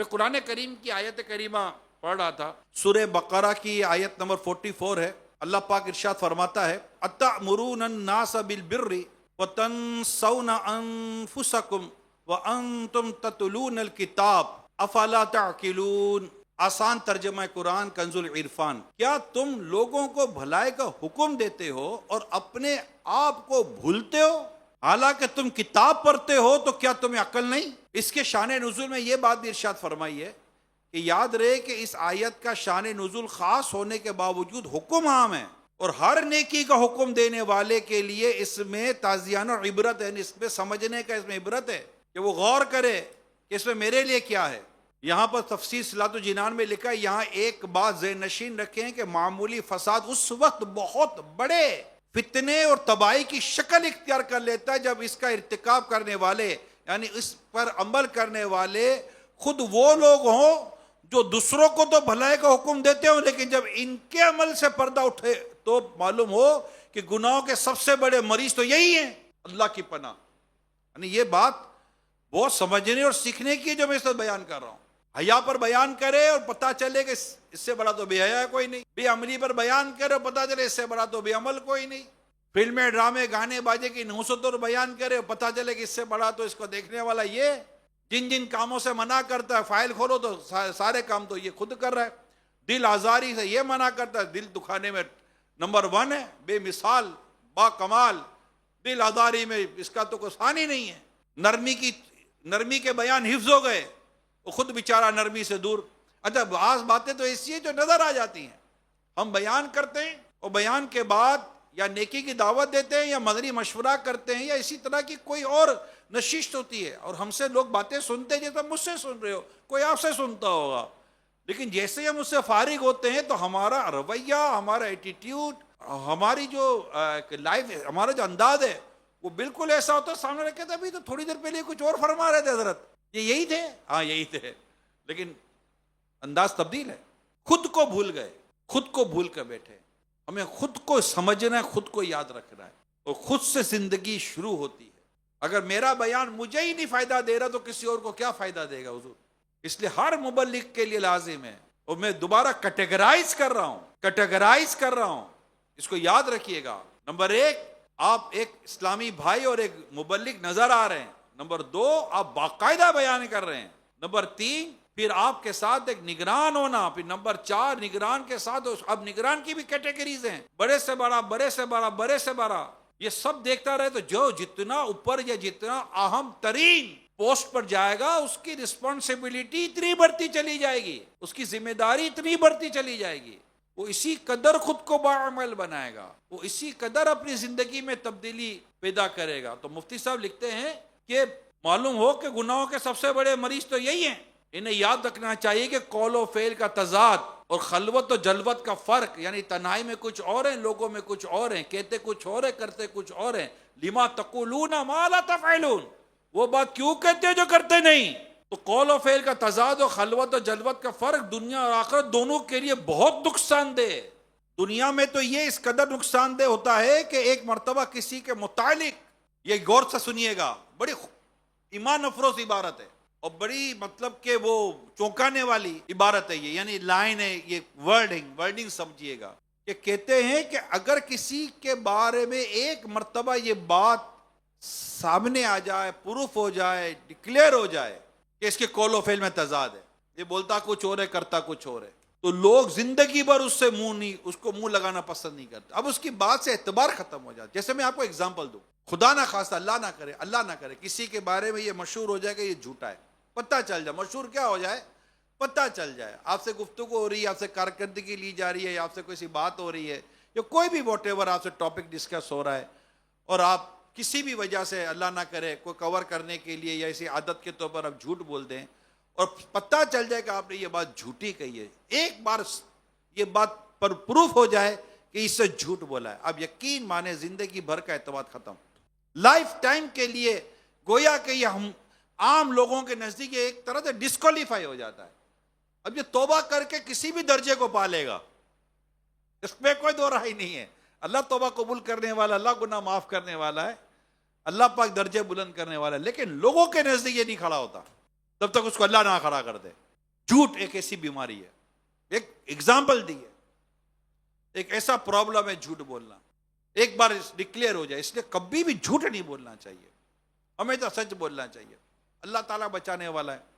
میں قرآن کریم کی آیت کریمہ پڑھ رہا تھا، سورہ بقرہ کی آیت نمبر 44 ہے۔ اللہ پاک ارشاد فرماتا ہے اتأمرون الناس بالبر وتنسون انفسکم وانتم تتلون الکتاب افلا تعقلون۔ آسان ترجمہ قرآن کنز العرفان، کیا تم لوگوں کو بھلائی کا حکم دیتے ہو اور اپنے آپ کو بھولتے ہو؟ حالانکہ تم کتاب پڑھتے ہو تو کیا تمہیں عقل نہیں؟ اس کے شان نزول میں یہ بات بھی ارشاد فرمائی ہے کہ یاد رہے کہ اس آیت کا شان نزول خاص ہونے کے باوجود حکم عام ہے، اور ہر نیکی کا حکم دینے والے کے لیے اس میں تعزیانہ عبرت ہے، اس میں سمجھنے کا اس میں عبرت ہے کہ وہ غور کرے کہ اس میں میرے لیے کیا ہے۔ یہاں پر تفسیر صلاۃ الجنان میں لکھا ہے، یہاں ایک بات ذہن نشین رکھیں کہ معمولی فساد اس وقت بہت بڑے فتنے اور تباہی کی شکل اختیار کر لیتا ہے جب اس کا ارتکاب کرنے والے، یعنی اس پر عمل کرنے والے خود وہ لوگ ہوں جو دوسروں کو تو بھلائی کا حکم دیتے ہوں، لیکن جب ان کے عمل سے پردہ اٹھے تو معلوم ہو کہ گناہوں کے سب سے بڑے مریض تو یہی ہیں۔ اللہ کی پناہ، یعنی یہ بات بہت سمجھنے اور سیکھنے کی جو میں اس وقت بیان کر رہا ہوں۔ حیا پر بیان کرے اور پتہ چلے کہ اس سے بڑا تو بے حیا کوئی نہیں، بے عملی پر بیان کرے اور پتہ چلے اس سے بڑا تو بے عمل کوئی نہیں، فلمیں ڈرامے گانے باجے کی نحوست اور بیان کرے اور پتہ چلے کہ اس سے بڑا تو اس کو دیکھنے والا یہ، جن جن کاموں سے منع کرتا ہے فائل کھولو تو سارے کام تو یہ خود کر رہا ہے، دل آزاری سے یہ منع کرتا ہے، دل دکھانے میں نمبر 1 ہے، بے مثال با کمال، دل آزاری میں اس کا تو کوئی ثانی نہیں ہے۔ نرمی کے بیان حفظ ہو گئے، وہ خود بیچارہ نرمی سے دور۔ اچھا بعض باتیں تو ایسی ہیں جو نظر آ جاتی ہیں، ہم بیان کرتے ہیں اور بیان کے بعد یا نیکی کی دعوت دیتے ہیں یا مدنی مشورہ کرتے ہیں یا اسی طرح کی کوئی اور نشست ہوتی ہے، اور ہم سے لوگ باتیں سنتے ہیں جیسے مجھ سے سن رہے ہو، کوئی آپ سے سنتا ہوگا، لیکن جیسے ہم اس سے فارغ ہوتے ہیں تو ہمارا رویہ، ہمارا ایٹیٹیوڈ، ہماری جو لائف، ہمارا جو انداز ہے وہ بالکل ایسا ہوتا ہے، سامنے رکھے تھے ابھی تو تھوڑی دیر پہلے کچھ اور فرما رہے تھے حضرت، یہ یہی تھے، ہاں یہی تھے، لیکن انداز تبدیل ہے۔ خود کو بھول گئے، خود کو بھول کر بیٹھے۔ ہمیں خود کو سمجھنا ہے، خود کو یاد رکھنا ہے، اور خود سے زندگی شروع ہوتی ہے۔ اگر میرا بیان مجھے ہی نہیں فائدہ دے رہا تو کسی اور کو کیا فائدہ دے گا حضور؟ اس لیے ہر مبلغ کے لیے لازم ہے، اور میں دوبارہ کیٹیگرائز کر رہا ہوں، اس کو یاد رکھیے گا۔ نمبر 1، آپ ایک اسلامی بھائی اور ایک مبلغ نظر آ رہے ہیں۔ نمبر 2، آپ باقاعدہ بیان کر رہے ہیں۔ نمبر 3، پھر آپ کے ساتھ ایک نگران ہونا۔ پھر نمبر 4، نگران کے ساتھ، اب نگران کی بھی کیٹیگریز ہیں، بڑے سے بڑا، بڑے سے بڑا، بڑے سے بڑا، یہ سب دیکھتا رہے تو جو جتنا اوپر یا جتنا اہم ترین پوسٹ پر جائے گا اس کی رسپانسبلٹی اتنی بڑھتی چلی جائے گی، اس کی ذمہ داری اتنی بڑھتی چلی جائے گی، وہ اسی قدر خود کو باعمل بنائے گا، وہ اسی قدر اپنی زندگی میں تبدیلی پیدا کرے گا۔ تو مفتی صاحب لکھتے ہیں کہ معلوم ہو کہ گناہوں کے سب سے بڑے مریض تو یہی ہیں۔ انہیں یاد رکھنا چاہیے کہ قول و فعل کا تضاد اور خلوت و جلوت کا فرق، یعنی تنہائی میں کچھ اور ہیں، لوگوں میں کچھ اور ہیں، کہتے کچھ اور ہیں، کرتے کچھ اور ہیں۔ لما تقولون ما لا تفعلون، وہ بات کیوں کہتے ہیں جو کرتے نہیں؟ تو قول و فعل کا تضاد اور خلوت و جلوت کا فرق دنیا اور آخرت دونوں کے لیے بہت نقصان دہ ہے۔ دنیا میں تو یہ اس قدر نقصان دہ ہوتا ہے کہ ایک مرتبہ کسی کے متعلق، یہ غور سے سنیے گا، بڑی ایمان افروز عبارت ہے اور بڑی مطلب کہ وہ چونکانے والی عبارت ہے یہ، یعنی لائن ہے، یہ ورڈنگ سمجھیے گا، کہ کہتے ہیں کہ اگر کسی کے بارے میں ایک مرتبہ یہ بات سامنے آ جائے، پروف ہو جائے، ڈکلیئر ہو جائے کہ اس کے قول و فعل میں تضاد ہے، یہ بولتا کچھ اور ہے، کرتا کچھ اور ہے، تو لوگ زندگی بھر اس سے اس کو منہ لگانا پسند نہیں کرتے۔ اب اس کی بات سے اعتبار ختم ہو جاتا۔ جیسے میں آپ کو اگزامپل دوں، خدا نہ خواستہ، اللہ نہ کرے کسی کے بارے میں یہ مشہور ہو جائے کہ یہ جھوٹا ہے، پتہ چل جائے، مشہور کیا ہو جائے، پتہ چل جائے، آپ سے گفتگو ہو رہی ہے، آپ سے کارکردگی لی جا رہی ہے، یا آپ سے کوئی سی بات ہو رہی ہے، یا کوئی بھی واٹ ایور آپ سے ٹاپک ڈسکس ہو رہا ہے، اور آپ کسی بھی وجہ سے اللہ نہ کرے کوئی کور کرنے کے لیے یا اسی عادت کے طور پر آپ جھوٹ بول دیں، اور پتہ چل جائے کہ آپ نے یہ بات جھوٹی کہی ہے، ایک بار یہ بات پر پروف ہو جائے کہ اس سے جھوٹ بولا ہے، اب یقین مانے زندگی بھر کا اعتماد ختم، لائف ٹائم کے لیے گویا کہ یہ ہم عام لوگوں کے نزدیک ایک طرح سے ڈسکوالیفائی ہو جاتا ہے۔ اب یہ توبہ کر کے کسی بھی درجے کو پا لے گا، اس میں کوئی دو رائے نہیں ہے۔ اللہ توبہ قبول کرنے والا، اللہ گناہ معاف کرنے والا ہے، اللہ پاک درجے بلند کرنے والا ہے، لیکن لوگوں کے نزدیک یہ نہیں کھڑا ہوتا جب تک اس کو اللہ نہ کھڑا کر دے۔ جھوٹ ایک ایسی بیماری ہے، ایک ایگزامپل دی ہے، ایک ایسا پرابلم ہے جھوٹ بولنا. ایک بار ڈکلیئر ہو جائے، اس لیے کبھی بھی جھوٹ نہیں بولنا چاہیے، ہمیشہ سچ بولنا چاہیے. اللہ تعالیٰ بچانے والا ہے.